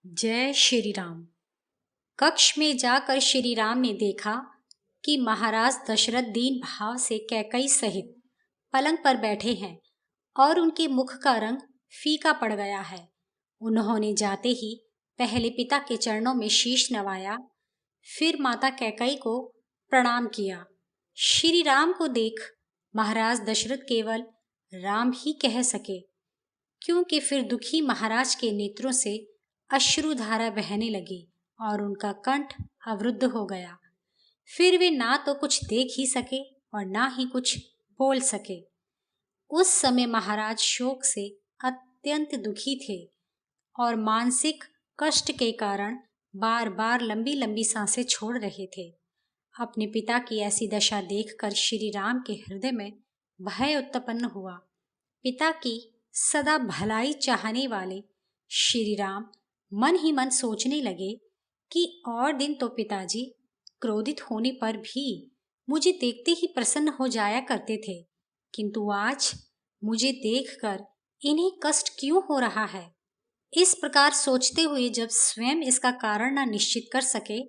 जय श्री राम। कक्ष में जाकर श्री राम ने देखा कि महाराज दशरथ दीन भाव से कैकई सहित पलंग पर बैठे हैं और उनके मुख का रंग फीका पड़ गया है। उन्होंने जाते ही पहले पिता के चरणों में शीश नवाया, फिर माता कैकई को प्रणाम किया। श्री राम को देख महाराज दशरथ केवल राम ही कह सके, क्योंकि फिर दुखी महाराज के नेत्रों से अश्रुधारा बहने लगी और उनका कंठ अवरुद्ध हो गया। फिर वे ना तो कुछ देख ही सके और ना ही कुछ बोल सके। उस समय महाराज शोक से अत्यंत दुखी थे और मानसिक कष्ट के कारण बार बार लंबी लंबी सांसें छोड़ रहे थे। अपने पिता की ऐसी दशा देखकर श्री राम के हृदय में भय उत्पन्न हुआ। पिता की सदा भलाई चाहने वाले श्री राम मन ही मन सोचने लगे कि और दिन तो पिताजी क्रोधित होने पर भी मुझे देखते ही प्रसन्न हो जाया करते थे, किंतु आज मुझे देखकर इन्हें कष्ट क्यों हो रहा है। इस प्रकार सोचते हुए जब स्वयं इसका कारण न निश्चित कर सके,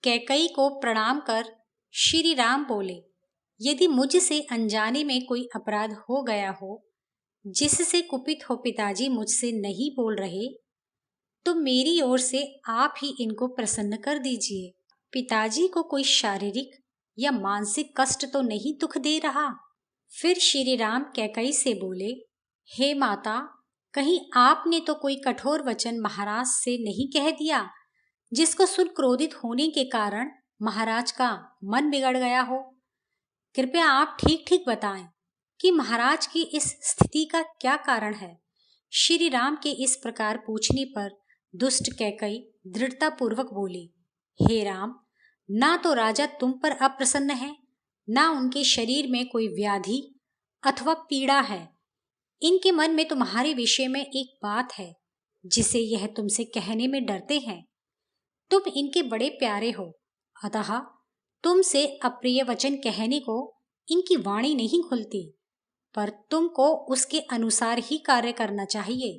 कैकई को प्रणाम कर श्री राम बोले, यदि मुझसे अनजाने में कोई अपराध हो गया हो जिससे कुपित हो पिताजी मुझसे नहीं बोल रहे, तो मेरी ओर से आप ही इनको प्रसन्न कर दीजिए। पिताजी को कोई शारीरिक या मानसिक कष्ट तो नहीं दुख दे रहा। फिर श्री राम कैकई से बोले, हे माता, कहीं आपने तो कोई कठोर वचन महाराज से नहीं कह दिया जिसको सुन क्रोधित होने के कारण महाराज का मन बिगड़ गया हो। कृपया आप ठीक ठीक बताएं कि महाराज की इस स्थिति का क्या कारण है। श्री राम के इस प्रकार पूछने पर दुष्ट कैकई दृढ़ता पूर्वक बोली, हे राम, ना तो राजा तुम पर अप्रसन्न है, ना उनके शरीर में कोई व्याधि अथवा पीड़ा है। इनके मन में तुम्हारे विषय में एक बात है जिसे यह तुमसे कहने में डरते हैं। तुम इनके बड़े प्यारे हो, अतः तुमसे अप्रिय वचन कहने को इनकी वाणी नहीं खुलती, पर तुमको उसके अनुसार ही कार्य करना चाहिए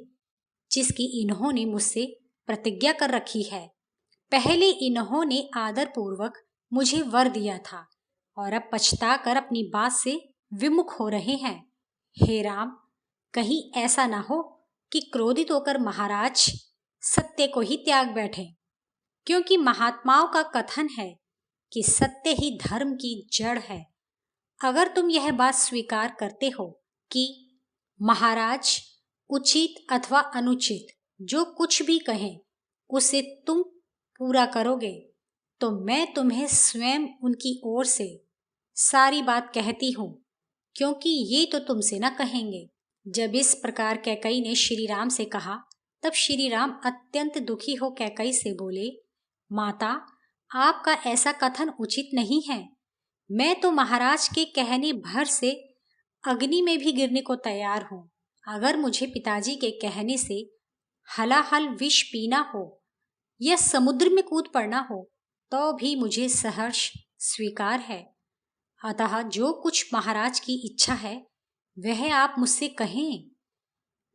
जिसकी इन्होंने मुझसे प्रतिज्ञा कर रखी है। पहले इन्होंने आदर पूर्वक मुझे वर दिया था और अब पछताकर अपनी बात से विमुख हो रहे हैं। हे राम, कहीं ऐसा ना हो कि क्रोधित होकर महाराज सत्य को ही त्याग बैठे, क्योंकि महात्माओं का कथन है कि सत्य ही धर्म की जड़ है। अगर तुम यह बात स्वीकार करते हो कि महाराज उचित अथवा अनुचित जो कुछ भी कहें उसे तुम पूरा करोगे, तो मैं तुम्हें स्वयं उनकी ओर से सारी बात कहती हूँ, क्योंकि ये तो तुमसे न कहेंगे। जब इस प्रकार कैकई ने श्री राम से कहा, तब श्री राम अत्यंत दुखी हो कैकई से बोले, माता, आपका ऐसा कथन उचित नहीं है। मैं तो महाराज के कहने भर से अग्नि में भी गिरने को तैयार हूँ। अगर मुझे पिताजी के कहने से हलाहल विष पीना हो या समुद्र में कूद पड़ना हो तो भी मुझे सहर्ष स्वीकार है। अतः जो कुछ महाराज की इच्छा है वह आप मुझसे कहें।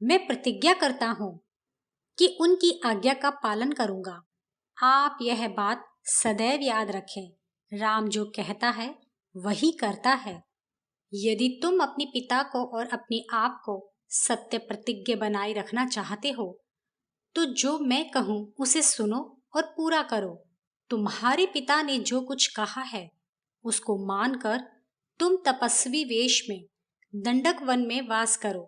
मैं प्रतिज्ञा करता हूँ कि उनकी आज्ञा का पालन करूँगा। आप यह बात सदैव याद रखें, राम जो कहता है वही करता है। यदि तुम अपने पिता को और अपने आप को सत्य प्रतिज्ञ बनाए रखना चाहते हो, तो जो मैं कहूँ उसे सुनो और पूरा करो। तुम्हारे पिता ने जो कुछ कहा है उसको मानकर तुम तपस्वी वेश में दंडक वन में वास करो,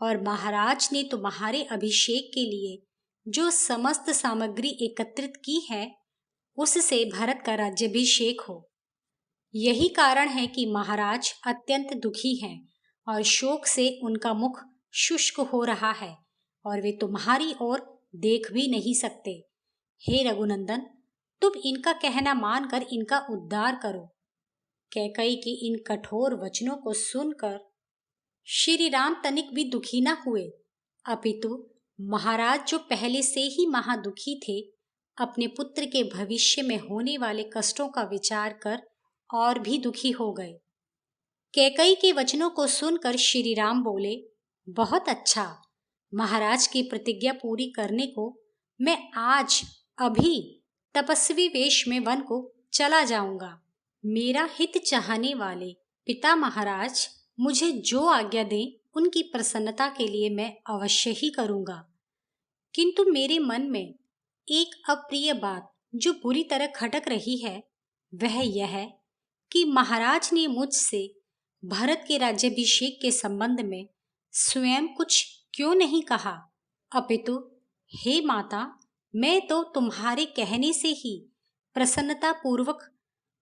और महाराज ने तुम्हारे अभिषेक के लिए जो समस्त सामग्री एकत्रित की है उससे भरत का राज्याभिषेक हो। यही कारण है कि महाराज अत्यंत दुखी हैं और शोक से उनका मुख शुष्क हो रहा है और वे तुम्हारी ओर देख भी नहीं सकते। हे रघुनंदन, तुम इनका कहना मानकर इनका उद्धार करो। कैकई के इन कठोर वचनों को सुनकर श्री राम तनिक भी दुखी न हुए, अपितु महाराज जो पहले से ही महादुखी थे, अपने पुत्र के भविष्य में होने वाले कष्टों का विचार कर और भी दुखी हो गए। कैकई के वचनों को सुनकर श्री राम बोले, बहुत अच्छा, महाराज की प्रतिज्ञा पूरी करने को मैं आज अभी तपस्वी वेश में वन को चला जाऊंगा। मेरा हित चाहने वाले पिता महाराज मुझे जो आज्ञा दें उनकी प्रसन्नता के लिए मैं अवश्य ही करूंगा। किंतु मेरे मन में एक अप्रिय बात जो बुरी तरह खटक रही है वह यह है कि महाराज ने मुझसे भरत के राज्याभिषेक के संबंध में स्वयं कुछ क्यों नहीं कहा, अपितु हे माता, मैं तो तुम्हारे कहने से ही प्रसन्नता पूर्वक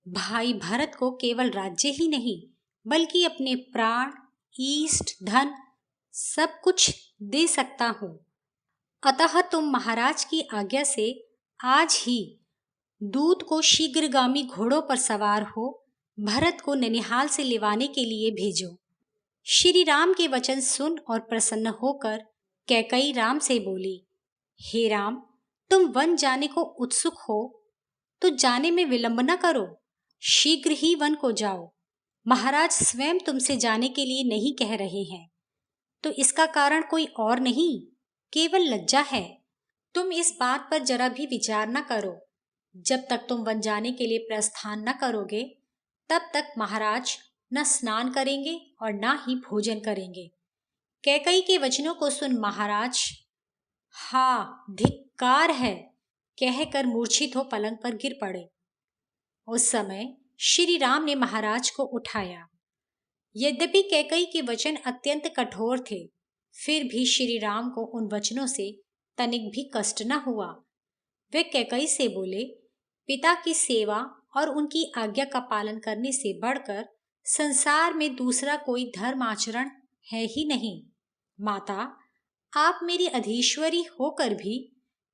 भाई भरत को केवल राज्य ही नहीं बल्कि अपने प्राण, ईष्ट, धन सब कुछ दे सकता हूँ। अतः तुम महाराज की आज्ञा से आज ही दूत को शीघ्रगामी घोड़ों पर सवार हो भरत को ननिहाल से लिवाने के लिए भेजो। श्री राम के वचन सुन और प्रसन्न होकर कैकई राम से बोली, हे राम, तुम वन जाने को उत्सुक हो तो जाने में विलंब न करो, शीघ्र ही वन को जाओ। महाराज स्वयं तुमसे जाने के लिए नहीं कह रहे हैं तो इसका कारण कोई और नहीं, केवल लज्जा है। तुम इस बात पर जरा भी विचार न करो। जब तक तुम वन जाने के लिए प्रस्थान न करोगे तब तक महाराज न स्नान करेंगे और न ही भोजन करेंगे। कैकई के वचनों को सुन महाराज हा धिक्कार है कहकर मूर्छित हो पलंग पर गिर पड़े। उस समय श्री राम ने महाराज को उठाया। यद्यपि कैकई के वचन अत्यंत कठोर थे फिर भी श्री राम को उन वचनों से तनिक भी कष्ट न हुआ। वे कैकई से बोले, पिता की सेवा और उनकी आज्ञा का पालन करने से बढ़कर संसार में दूसरा कोई धर्म आचरण है ही नहीं। माता, आप मेरी अधीश्वरी होकर भी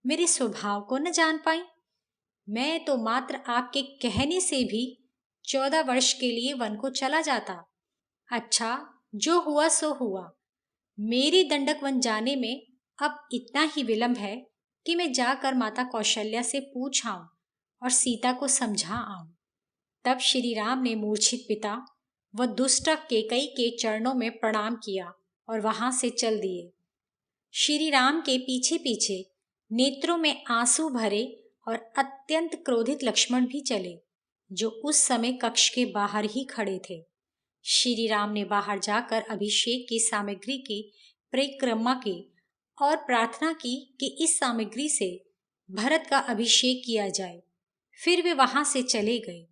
मेरे स्वभाव को न जान पाई। मैं तो मात्र आपके कहने से भी 14 वर्ष के लिए वन को चला जाता। अच्छा, जो हुआ सो हुआ। मेरे दंडक वन जाने में अब इतना ही विलंब है कि मैं जाकर माता कौशल्या से पूछ आऊं और सीता को समझा आऊं। तब श्री राम ने मूर्छित पिता व दुष्ट कैकई के चरणों में प्रणाम किया और वहां से चल दिए। श्री राम के पीछे पीछे नेत्रों में आंसू भरे और अत्यंत क्रोधित लक्ष्मण भी चले, जो उस समय कक्ष के बाहर ही खड़े थे। श्री राम ने बाहर जाकर अभिषेक की सामग्री की परिक्रमा की और प्रार्थना की कि इस सामग्री से भरत का अभिषेक किया जाए। फिर वे वहां से चले गए।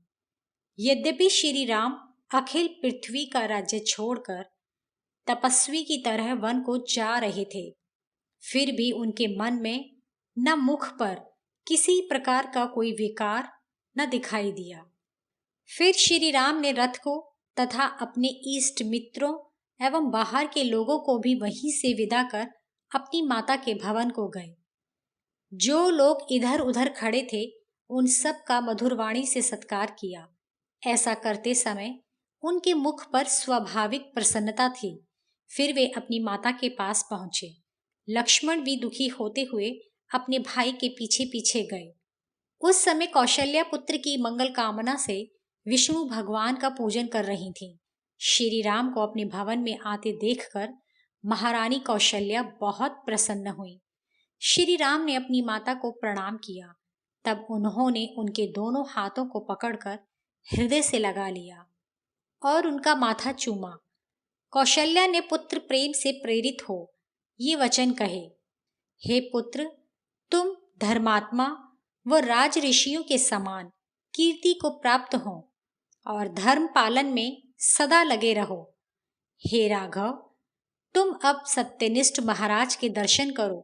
यद्यपि श्री राम अखिल पृथ्वी का राज्य छोड़कर तपस्वी की तरह वन को जा रहे थे, फिर भी उनके मन में न मुख पर किसी प्रकार का कोई विकार न दिखाई दिया। फिर श्री राम ने रथ को तथा अपने इष्ट मित्रों एवं बाहर के लोगों को भी वहीं से विदा कर अपनी माता के भवन को गए। जो लोग इधर उधर खड़े थे उन सब का मधुरवाणी से सत्कार किया। ऐसा करते समय उनके मुख पर स्वाभाविक प्रसन्नता थी। फिर वे अपनी माता के पास पहुंचे। लक्ष्मण भी दुखी होते हुए अपने भाई के पीछे पीछे गए। उस समय कौशल्या पुत्र की मंगल कामना से विष्णु भगवान का पूजन कर रही थीं। श्री राम को अपने भवन में आते देखकर महारानी कौशल्या बहुत प्रसन्न हुई। श्री राम ने अपनी माता को प्रणाम किया। तब उन्होंने उनके दोनों हाथों को पकड़कर हृदय से लगा लिया और उनका माथा चूमा। कौशल्या ने पुत्र प्रेम से प्रेरित हो ये वचन कहे, हे पुत्र, तुम धर्मात्मा व राज ऋषियों के समान कीर्ति को प्राप्त हो और धर्म पालन में सदा लगे रहो। हे राघव, तुम अब सत्यनिष्ठ महाराज के दर्शन करो,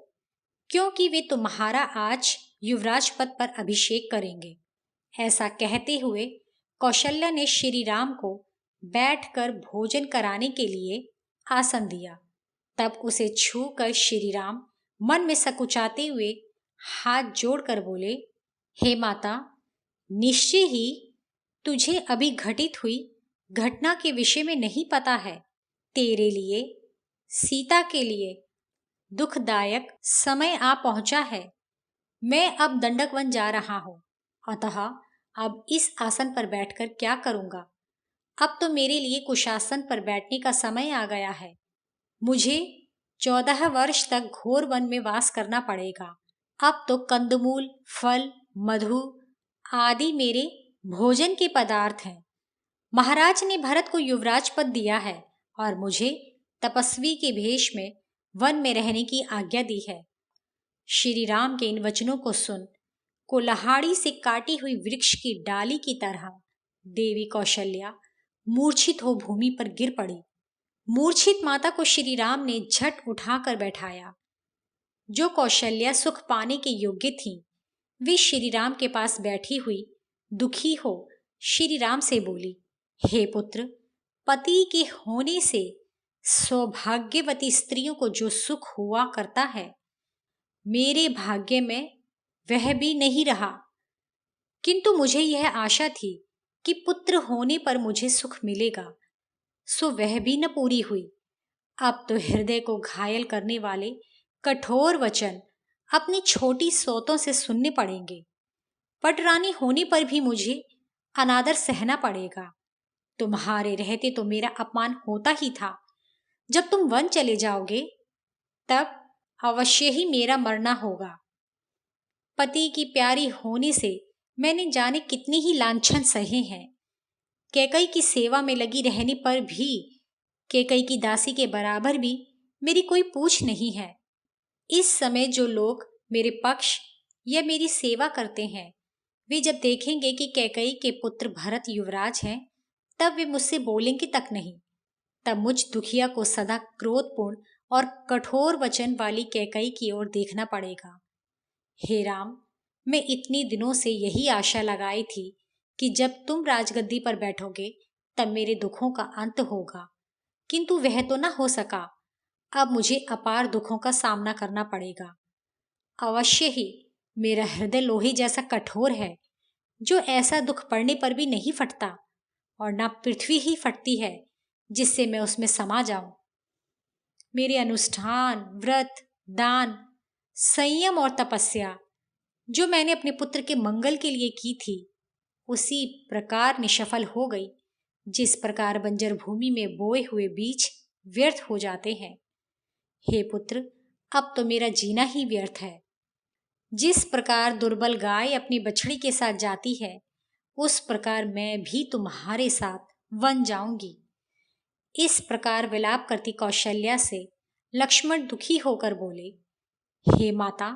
क्योंकि वे तुम्हारा आज युवराज पद पर अभिषेक करेंगे। ऐसा कहते हुए कौशल्या ने श्री राम को बैठकर भोजन कराने के लिए आसन दिया। तब उसे छूकर श्री राम मन में सकुचाते हुए हाथ जोड़कर बोले, हे माता, निश्चय ही तुझे अभी घटित हुई घटना के विषय में नहीं पता है। तेरे लिए, सीता के लिए दुखदायक समय आ पहुंचा है। मैं अब दंडक वन जा रहा हूं, अतः अब इस आसन पर बैठकर क्या करूंगा। अब तो मेरे लिए कुशासन पर बैठने का समय आ गया है। मुझे 14 वर्ष तक घोर वन में वास करना पड़ेगा। अब तो कंदमूल, फल, मधु आदि मेरे भोजन के पदार्थ हैं। महाराज ने भरत को युवराज पद दिया है और मुझे तपस्वी के भेष में वन में रहने की आज्ञा दी है। श्री राम के इन वचनों को सुन कुल्हाड़ी से काटी हुई वृक्ष की डाली की तरह देवी कौशल्या मूर्छित हो भूमि पर गिर पड़ी। मूर्छित माता को श्री राम ने झट उठाकर बैठाया। जो कौशल्या सुख पाने के योग्य थी, वे श्री राम के पास बैठी हुई दुखी हो श्री राम से बोली, हे पुत्र, पति के होने से सौभाग्यवती स्त्रियों को जो सुख हुआ करता है, मेरे भाग्य में वह भी नहीं रहा। किंतु मुझे यह आशा थी कि पुत्र होने पर मुझे सुख मिलेगा, सो वह भी न पूरी हुई। अब तो हृदय को घायल करने वाले कठोर वचन अपनी छोटी सौतों से सुनने पड़ेंगे। पटरानी होने पर भी मुझे अनादर सहना पड़ेगा। तुम्हारे रहते तो मेरा अपमान होता ही था। जब तुम वन चले जाओगे तब अवश्य ही मेरा मरना होगा। पति की प्यारी होने से मैंने जाने कितने ही लांछन सहे हैं। कैकई की सेवा में लगी रहने पर भी कैकई की दासी के बराबर भी मेरी कोई पूछ नहीं है। इस समय जो लोग मेरे पक्ष या मेरी सेवा करते हैं, वे जब देखेंगे कि कैकई के पुत्र भरत युवराज हैं, तब वे मुझसे बोलेंगे तक नहीं। तब मुझ दुखिया को सदा क्रोधपूर्ण और कठोर वचन वाली कैकई की ओर देखना पड़ेगा। हे राम, मैं इतने दिनों से यही आशा लगाई थी कि जब तुम राजगद्दी पर बैठोगे तब मेरे दुखों का अंत होगा, किंतु वह तो न हो सका। अब मुझे अपार दुखों का सामना करना पड़ेगा। अवश्य ही मेरा हृदय लोहे जैसा कठोर है, जो ऐसा दुख पड़ने पर भी नहीं फटता, और न पृथ्वी ही फटती है जिससे मैं उसमें समा जाऊं। मेरे अनुष्ठान, व्रत, दान, संयम और तपस्या जो मैंने अपने पुत्र के मंगल के लिए की थी, उसी प्रकार निष्फल हो गई जिस प्रकार बंजर भूमि में बोए हुए बीज व्यर्थ हो जाते हैं। हे पुत्र, अब तो मेरा जीना ही व्यर्थ है। जिस प्रकार दुर्बल गाय अपनी बछड़ी के साथ जाती है, उस प्रकार मैं भी तुम्हारे साथ वन जाऊंगी। इस प्रकार विलाप करती कौशल्या से लक्ष्मण दुखी होकर बोले, हे माता,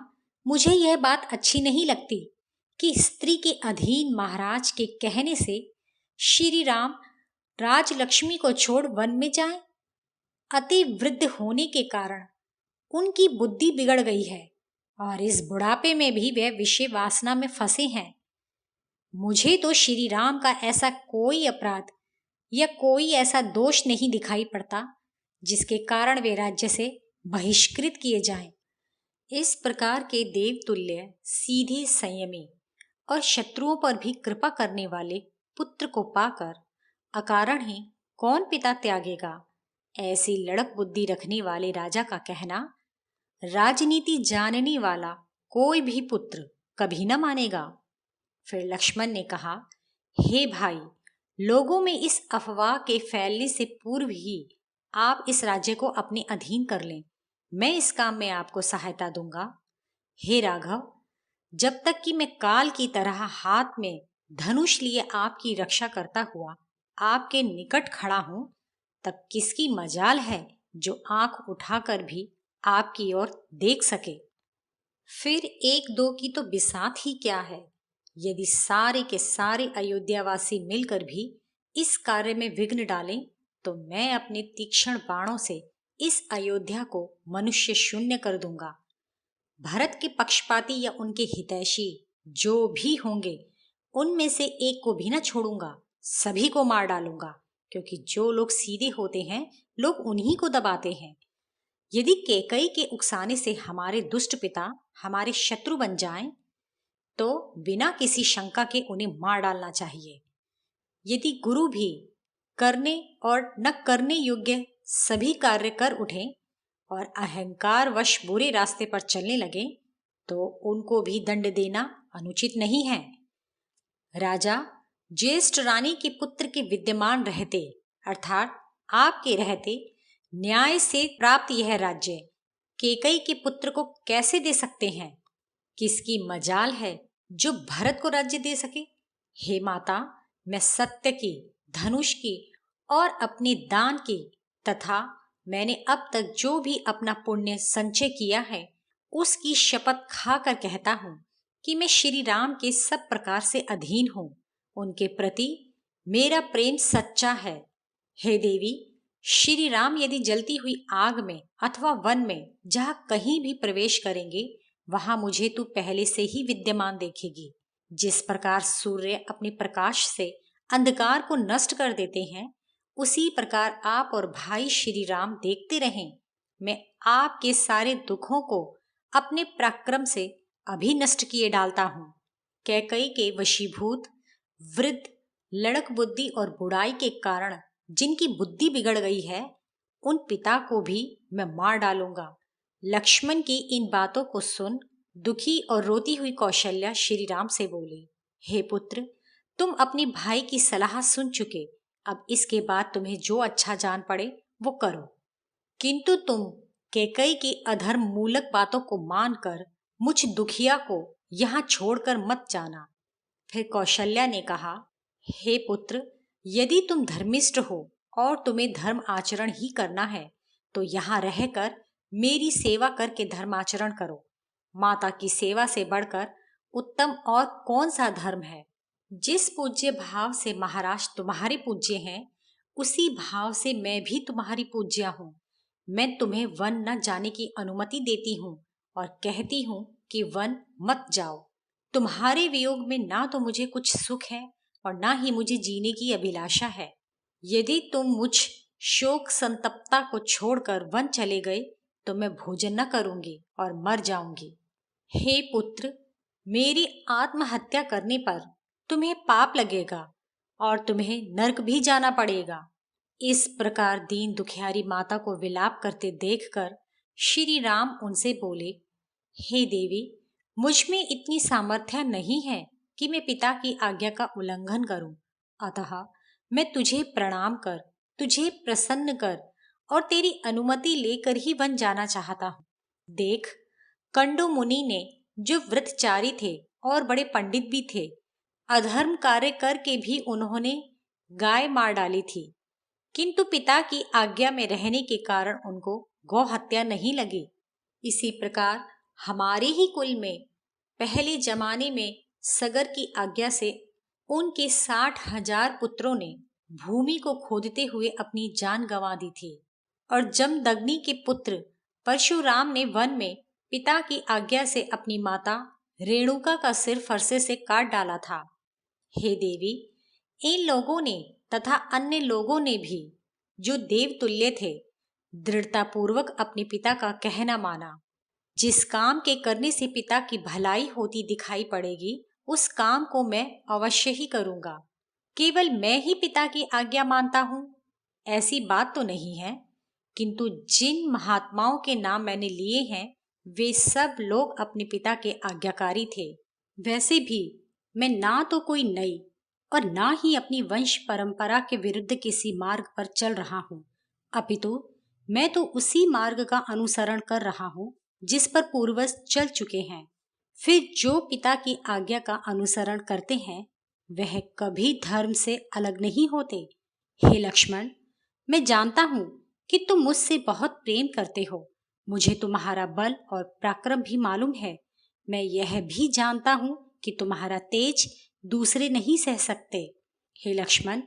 मुझे यह बात अच्छी नहीं लगती कि स्त्री के अधीन महाराज के कहने से श्री राम राजलक्ष्मी को छोड़ वन में जाएं। अति वृद्ध होने के कारण उनकी बुद्धि बिगड़ गई है और इस बुढ़ापे में भी वे विषय वासना में फंसे हैं। मुझे तो श्री राम का ऐसा कोई अपराध या कोई ऐसा दोष नहीं दिखाई पड़ता जिसके कारण वे राज्य से बहिष्कृत किए जाएं। इस प्रकार के देवतुल्य, सीधे, संयमी और शत्रुओं पर भी कृपा करने वाले पुत्र को पाकर अकारण ही कौन पिता त्यागेगा। ऐसी लड़क बुद्धि रखने वाले राजा का कहना राजनीति जानने वाला कोई भी पुत्र कभी न मानेगा। फिर लक्ष्मण ने कहा, हे भाई, लोगों में इस अफवाह के फैलने से पूर्व ही आप इस राज्य को अपने अधीन कर लें। मैं इस काम में आपको सहायता दूंगा। हे राघव, जब तक कि मैं काल की तरह हाथ में धनुष लिए आपकी रक्षा करता हुआ आपके निकट खड़ा हूं, तब किसकी मजाल है जो आंख उठाकर भी आपकी ओर देख सके। फिर एक दो की तो बिसात ही क्या है। यदि सारे के सारे अयोध्यावासी मिलकर भी इस कार्य में विघ्न डालें, तो मैं अपने तीक्ष्ण बाणों से इस अयोध्या को मनुष्य शून्य कर दूंगा। भरत के पक्षपाती या उनके हितैषी जो भी होंगे, उनमें से एक को भी न छोड़ूंगा, सभी को मार डालूंगा, क्योंकि जो लोग सीधे होते हैं, लोग उन्हीं को दबाते हैं। यदि कैकई के उकसाने से हमारे दुष्ट पिता हमारे शत्रु बन जाएं, तो बिना किसी शंका के उन्हें मार डालना चाहिए। यदि गुरु भी करने और न करने योग्य सभी कार्य कर उठें और अहंकार वश बुरे रास्ते पर चलने लगे, तो उनको भी दंड देना अनुचित नहीं है। राजा ज्येष्ठ रानी के पुत्र के विद्यमान रहते, अर्थात आपके रहते, न्याय से प्राप्त यह राज्य कैकई के पुत्र को कैसे दे सकते हैं? किसकी मजाल है जो भरत को राज्य दे सके। हे माता, मैं सत्य की, धनुष की और अपने दान की तथा मैंने अब तक जो भी अपना पुण्य संचय किया है उसकी शपथ खाकर कहता हूँ कि मैं श्री राम के सब प्रकार से अधीन हूँ। उनके प्रति मेरा प्रेम सच्चा है। हे देवी, श्री राम यदि जलती हुई आग में अथवा वन में जहाँ कहीं भी प्रवेश करेंगे वहां मुझे तू पहले से ही विद्यमान देखेगी। जिस प्रकार सूर्य अपने प्रकाश से अंधकार को नष्ट कर देते हैं, उसी प्रकार आप और भाई श्री राम देखते रहें। मैं आपके सारे दुखों को अपने पराक्रम से अभी नष्ट किए डालता हूँ। कैकई के वशीभूत वृद्ध लड़क बुद्धि और बुराई के कारण जिनकी बुद्धि बिगड़ गई है, उन पिता को भी मैं मार डालूंगा। लक्ष्मण की इन बातों को सुन दुखी और रोती हुई कौशल्या श्री राम से बोली, हे पुत्र, तुम अपने भाई की सलाह सुन चुके, अब इसके बाद तुम्हें जो अच्छा जान पड़े वो करो, किंतु तुम कैकई की अधर्म मूलक बातों को मानकर मुझ दुखिया को यहाँ छोड़कर मत जाना। फिर कौशल्या ने कहा, हे पुत्र, यदि तुम धर्मिष्ठ हो और तुम्हें धर्म आचरण ही करना है तो यहाँ रहकर मेरी सेवा करके धर्माचरण करो। माता की सेवा से बढ़कर उत्तम और कौन सा धर्म है। जिस पूज्य भाव से महाराज तुम्हारे पूज्य हैं, उसी भाव से मैं भी तुम्हारी पूज्या हूँ। मैं तुम्हें वन न जाने की अनुमति देती हूँ और कहती हूँ कि वन मत जाओ। तुम्हारे वियोग में ना तो मुझे कुछ सुख है और ना ही मुझे जीने की अभिलाषा है। यदि तुम मुझ शोक संतप्ता को छोड़कर वन चले गए तो मैं भोजन न करूंगी और मर जाऊंगी। हे पुत्र, मेरी आत्महत्या करने पर तुम्हें पाप लगेगा और तुम्हें नरक भी जाना पड़ेगा। इस प्रकार दीन दुखियारी माता को विलाप करते देखकर श्री राम उनसे बोले, हे देवी, मुझ में इतनी सामर्थ्य नहीं है कि मैं पिता की आज्ञा का उल्लंघन करूं, अतः मैं तुझे प्रणाम कर, तुझे प्रसन्न कर और तेरी अनुमति लेकर ही वन जाना चाहता हूँ। देख, कंडु मुनि ने, जो व्रतचारी थे और बड़े पंडित भी थे, अधर्म कार्य करके भी उन्होंने गाय मार डाली थी, किंतु पिता की आज्ञा में रहने के कारण उनको गौ हत्या नहीं लगी। इसी प्रकार हमारे ही कुल में पहले जमाने में सगर की आज्ञा से उनके 60,000 पुत्रों ने भूमि को खोदते हुए अपनी जान गंवा दी थी और जमदग्नि के पुत्र परशुराम ने वन में पिता की आज्ञा से अपनी माता रेणुका का सिर फरसे से काट डाला था। हे देवी, इन लोगों ने तथा अन्य लोगों ने भी, जो देवतुल्य थे, दृढ़तापूर्वक अपने पिता का कहना माना। जिस काम के करने से पिता की भलाई होती दिखाई पड़ेगी, उस काम को मैं अवश्य ही करूंगा। केवल मैं ही पिता की आज्ञा मानता हूँ ऐसी बात तो नहीं है, किंतु जिन महात्माओं के नाम मैंने लिए हैं वे सब लोग अपने पिता के आज्ञाकारी थे। वैसे भी मैं ना तो कोई नई और ना ही अपनी वंश परंपरा के विरुद्ध किसी मार्ग पर चल रहा हूँ, अपितु मैं तो उसी मार्ग का अनुसरण कर रहा हूँ जिस पर पूर्वज चल चुके हैं। फिर जो पिता की आज्ञा का अनुसरण करते हैं वह कभी धर्म से अलग नहीं होते। हे लक्ष्मण, मैं जानता हूँ कि तुम मुझसे बहुत प्रेम करते हो। मुझे तुम्हारा बल और पराक्रम भी मालूम है। मैं यह भी जानता हूँ कि तुम्हारा तेज दूसरे नहीं सह सकते। हे लक्ष्मण,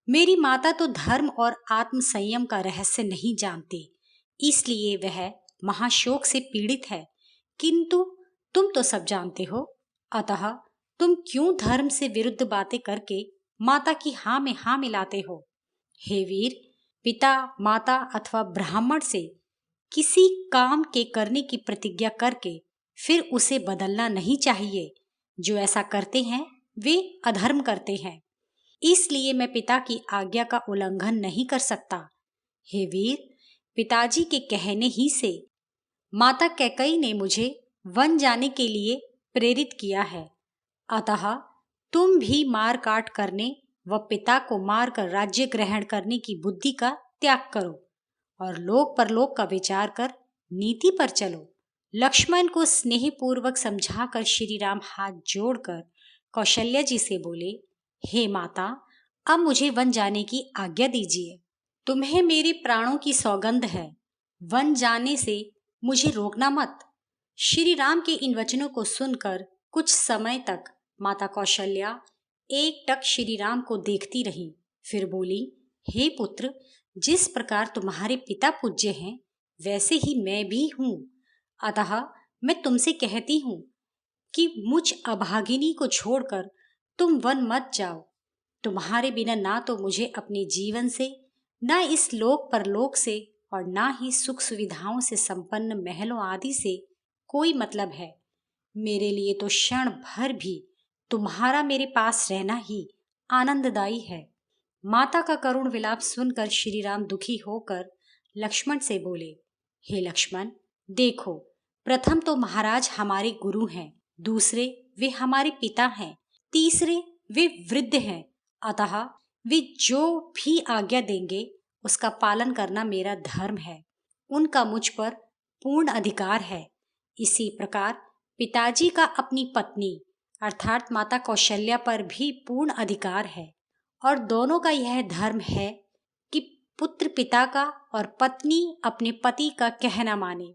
मेरी माता तो धर्म और आत्म संयम का रहस्य नहीं जानती, इसलिए वह महाशोक से पीड़ित है, किंतु तुम तो सब जानते हो, अतः तुम क्यों धर्म से विरुद्ध बातें करके माता की हाँ में हाँ मिलाते हो। हे वीर, पिता, माता अथवा ब्राह्मण से किसी काम के करने की प्रतिज्ञा करके फिर उसे बदलना नहीं चाहिए। जो ऐसा करते हैं वे अधर्म करते हैं, इसलिए मैं पिता की आज्ञा का उल्लंघन नहीं कर सकता। हे वीर, पिताजी के कहने ही से माता कैकई ने मुझे वन जाने के लिए प्रेरित किया है, अतः तुम भी मार काट करने व पिता को मार कर राज्य ग्रहण करने की बुद्धि का त्याग करो और लोक परलोक का विचार कर नीति पर चलो। लक्ष्मण को स्नेहपूर्वक समझाकर श्री राम हाथ जोड़कर कौशल्या जी से बोले, हे माता, अब मुझे वन जाने की आज्ञा दीजिए। तुम्हें मेरे प्राणों की सौगंध है, वन जाने से मुझे रोकना मत। श्री राम के इन वचनों को सुनकर कुछ समय तक माता कौशल्या एकटक श्री राम को देखती रही। फिर बोली, हे पुत्र, जिस प्रकार तुम्हारे पिता पूज्य हैं, वैसे ही मैं भी हूँ। अतः मैं तुमसे कहती हूँ कि मुझ अभागिनी को छोड़कर तुम वन मत जाओ। तुम्हारे बिना ना तो मुझे अपने जीवन से, ना इस लोक परलोक से, और ना ही सुख सुविधाओं से संपन्न महलों आदि से कोई मतलब है। मेरे लिए तो क्षण भर भी तुम्हारा मेरे पास रहना ही आनंददायी है। माता का करुण विलाप सुनकर श्री राम दुखी होकर लक्ष्मण से बोले, हे लक्ष्मण, देखो, प्रथम तो महाराज हमारे गुरु हैं, दूसरे वे हमारे पिता हैं, तीसरे वे वृद्ध हैं। अतः वे जो भी आज्ञा देंगे उसका पालन करना मेरा धर्म है। उनका मुझ पर पूर्ण अधिकार है। इसी प्रकार पिताजी का अपनी पत्नी अर्थात माता कौशल्या पर भी पूर्ण अधिकार है, और दोनों का यह धर्म है कि पुत्र पिता का और पत्नी अपने पति का कहना माने।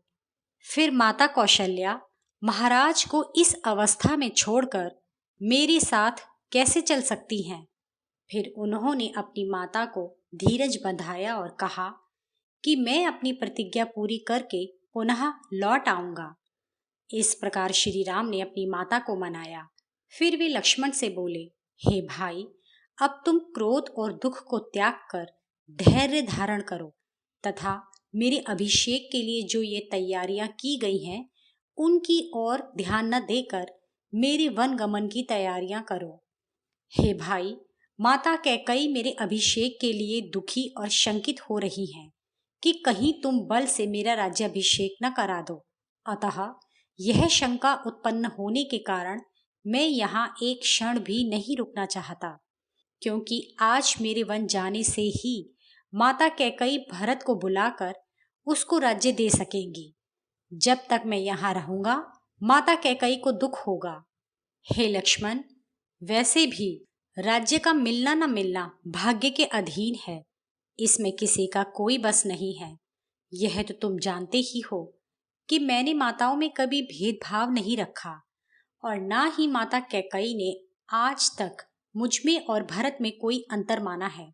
फिर माता कौशल्या महाराज को इस अवस्था में छोड़कर मेरे साथ कैसे चल सकती हैं? फिर उन्होंने अपनी माता को धीरज बंधाया और कहा कि मैं अपनी प्रतिज्ञा पूरी करके पुनः लौट आऊंगा। इस प्रकार श्री राम ने अपनी माता को मनाया। फिर वे लक्ष्मण से बोले, हे भाई, अब तुम क्रोध और दुख को त्याग कर धैर्य धारण करो तथा मेरे अभिषेक के लिए जो ये तैयारियां की गई हैं उनकी ओर ध्यान न देकर मेरे वन गमन की तैयारियां करो। हे भाई, माता कैकई मेरे अभिषेक के लिए दुखी और शंकित हो रही हैं कि कहीं तुम बल से मेरा राज्याभिषेक न करा दो। अतः यह शंका उत्पन्न होने के कारण मैं यहाँ एक क्षण भी नहीं रुकना चाहता, क्योंकि आज मेरे वन जाने से ही माता कैकई भरत को बुलाकर उसको राज्य दे सकेंगी। जब तक मैं यहाँ रहूंगा माता कैकई को दुख होगा। हे लक्ष्मण, वैसे भी राज्य का मिलना न मिलना भाग्य के अधीन है, इसमें किसी का कोई बस नहीं है। यह तो तुम जानते ही हो कि मैंने माताओं में कभी भेदभाव नहीं रखा, और ना ही माता कैकई ने आज तक मुझ में और भरत में कोई अंतर माना है।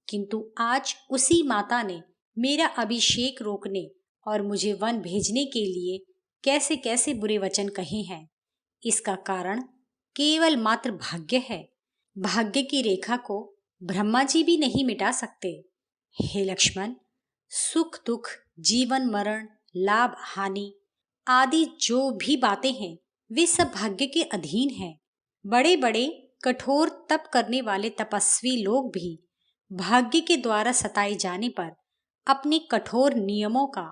किंतु आज उसी माता ने मेरा अभिषेक रोकने और मुझे वन भेजने के लिए कैसे कैसे बुरे वचन कहे हैं। इसका कारण केवल मात्र भाग्य है। भाग्य की रेखा को ब्रह्मा जी भी नहीं मिटा सकते। हे लक्ष्मण, सुख दुख, जीवन मरण, लाभ हानि आदि जो भी बातें हैं वे सब भाग्य के अधीन हैं। बड़े बड़े कठोर तप करने वाले तपस्वी लोग भी भाग्य के द्वारा सताए जाने पर अपने कठोर नियमों का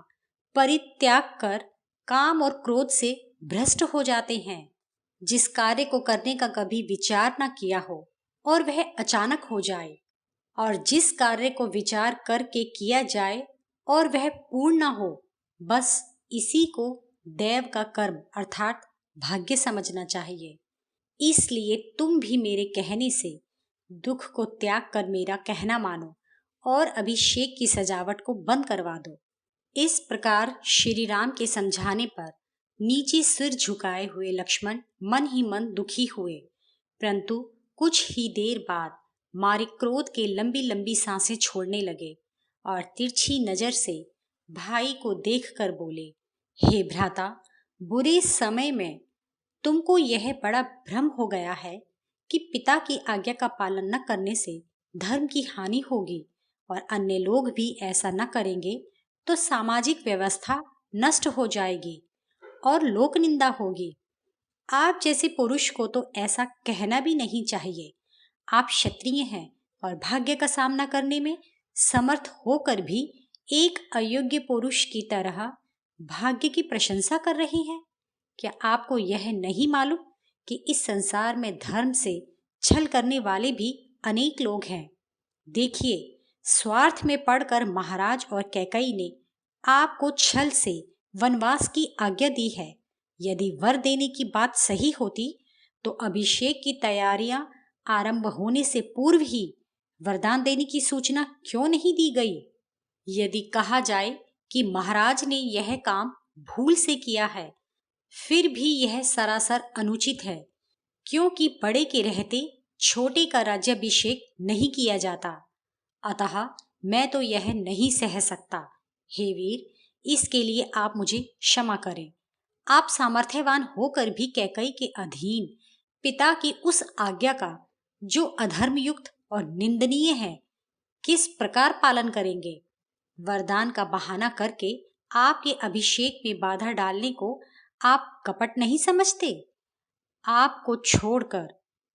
परित्याग कर काम और क्रोध से भ्रष्ट हो जाते हैं। जिस कार्य को करने का कभी विचार न किया हो और वह अचानक हो जाए, और जिस कार्य को विचार करके किया जाए और वह पूर्ण न हो, बस इसी को दैव का कर्म अर्थात भाग्य समझना चाहिए। इसलिए तुम भी मेरे कहने से दुख को त्याग कर मेरा कहना मानो और अभिषेक की सजावट को बंद करवा दो। इस प्रकार श्री राम के समझाने पर नीचे सिर झुकाए हुए लक्ष्मण मन ही मन दुखी हुए, परंतु कुछ ही देर बाद मारे क्रोध के लंबी लंबी सांसें छोड़ने लगे और तिरछी नजर से भाई को देखकर बोले, हे भ्राता, बुरे समय में तुमको यह बड़ा भ्रम हो गया है कि पिता की आज्ञा का पालन न करने से धर्म की हानि होगी और अन्य लोग भी ऐसा न करेंगे तो सामाजिक व्यवस्था नष्ट हो जाएगी और लोक निंदा होगी। आप जैसे पुरुष को तो ऐसा कहना भी नहीं चाहिए। आप क्षत्रिय हैं और भाग्य का सामना करने में समर्थ होकर भी एक अयोग्य पुरुष की तरह भाग्य की प्रशंसा कर रहे हैं। क्या आपको यह नहीं मालूम कि इस संसार में धर्म से छल करने वाले भी अनेक लोग हैं? देखिए, स्वार्थ में पड़कर महाराज और कैकई ने आपको छल से वनवास की आज्ञा दी है। यदि वर देने की बात सही होती तो अभिषेक की तैयारियां आरंभ होने से पूर्व ही वरदान देने की सूचना क्यों नहीं दी गई? यदि कहा जाए कि महाराज ने यह काम भूल से किया है, फिर भी यह सरासर अनुचित है, क्योंकि बड़े के रहते छोटे का राज्याभिषेक नहीं किया जाता। अतः मैं तो यह नहीं सह सकता। हे वीर, इसके लिए आप मुझे क्षमा करें। आप सामर्थ्यवान होकर भी कैकई के अधीन पिता की उस आज्ञा का, जो अधर्मयुक्त और निंदनीय है, किस प्रकार पालन करेंगे? वरदान का बहाना करके आपके अभिषेक में बाधा डालने को आप कपट नहीं समझते? आपको छोड़कर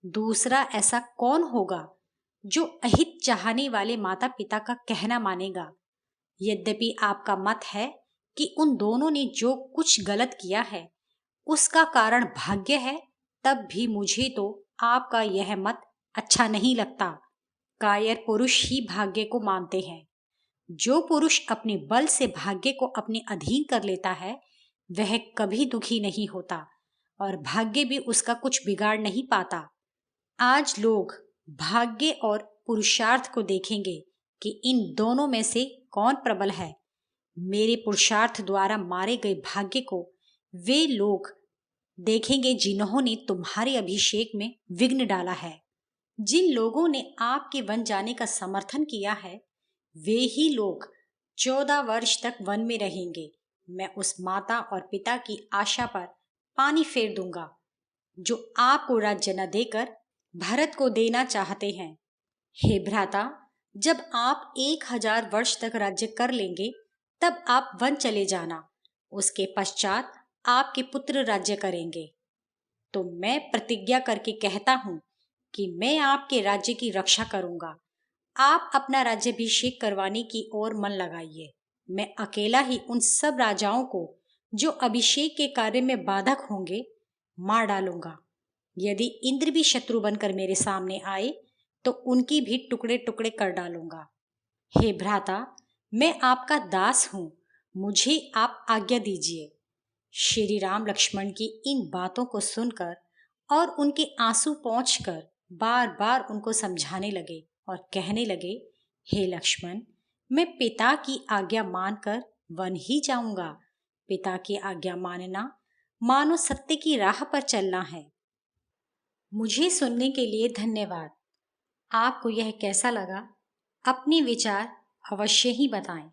दूसरा ऐसा कौन होगा जो अहित चाहने वाले माता पिता का कहना मानेगा? यद्यपि आपका मत है कि उन दोनों ने जो कुछ गलत किया है उसका कारण भाग्य है, तब भी मुझे तो आपका यह मत अच्छा नहीं लगता। कायर पुरुष ही भाग्य को मानते हैं। जो पुरुष अपने बल से भाग्य को अपने अधीन कर लेता है वह कभी दुखी नहीं होता और भाग्य भी उसका कुछ बिगाड़ नहीं पाता। आज लोग भाग्य और पुरुषार्थ को देखेंगे कि इन दोनों में से कौन प्रबल है। मेरे पुरुषार्थ द्वारा मारे गए भाग्य को वे लोग देखेंगे जिन्होंने तुम्हारे अभिषेक में विघ्न डाला है। जिन लोगों ने आपके वन जाने का समर्थन किया है वे ही लोग 14 वर्ष तक वन में रहेंगे। मैं उस माता और पिता की आशा पर पानी फेर दूंगा जो आपको राज्य न देकर भरत को देना चाहते हैं। हे भ्राता, जब आप 1000 वर्ष तक राज्य कर लेंगे तब आप वन चले जाना। उसके पश्चात आपके पुत्र राज्य करेंगे। तो मैं प्रतिज्ञा करके कहता हूं कि मैं आपके राज्य की रक्षा करूंगा। आप अपना राज्याभिषेक करवाने की ओर मन लगाइए। मैं अकेला ही उन सब राजाओं को जो अभिषेक के कार्य में बाधक होंगे मार डालूंगा। यदि इंद्र भी शत्रु बनकर मेरे सामने आए तो उनकी भी टुकड़े टुकड़े कर डालूंगा। हे भ्राता, मैं आपका दास हूं, मुझे आप आज्ञा दीजिए। श्री राम लक्ष्मण की इन बातों को सुनकर और उनके आंसू पोंछकर बार बार उनको समझाने लगे और कहने लगे, हे लक्ष्मण, मैं पिता की आज्ञा मानकर वन ही जाऊंगा। पिता की आज्ञा मानना मानो सत्य की राह पर चलना है। मुझे सुनने के लिए धन्यवाद। आपको यह कैसा लगा? अपने विचार अवश्य ही बताएं।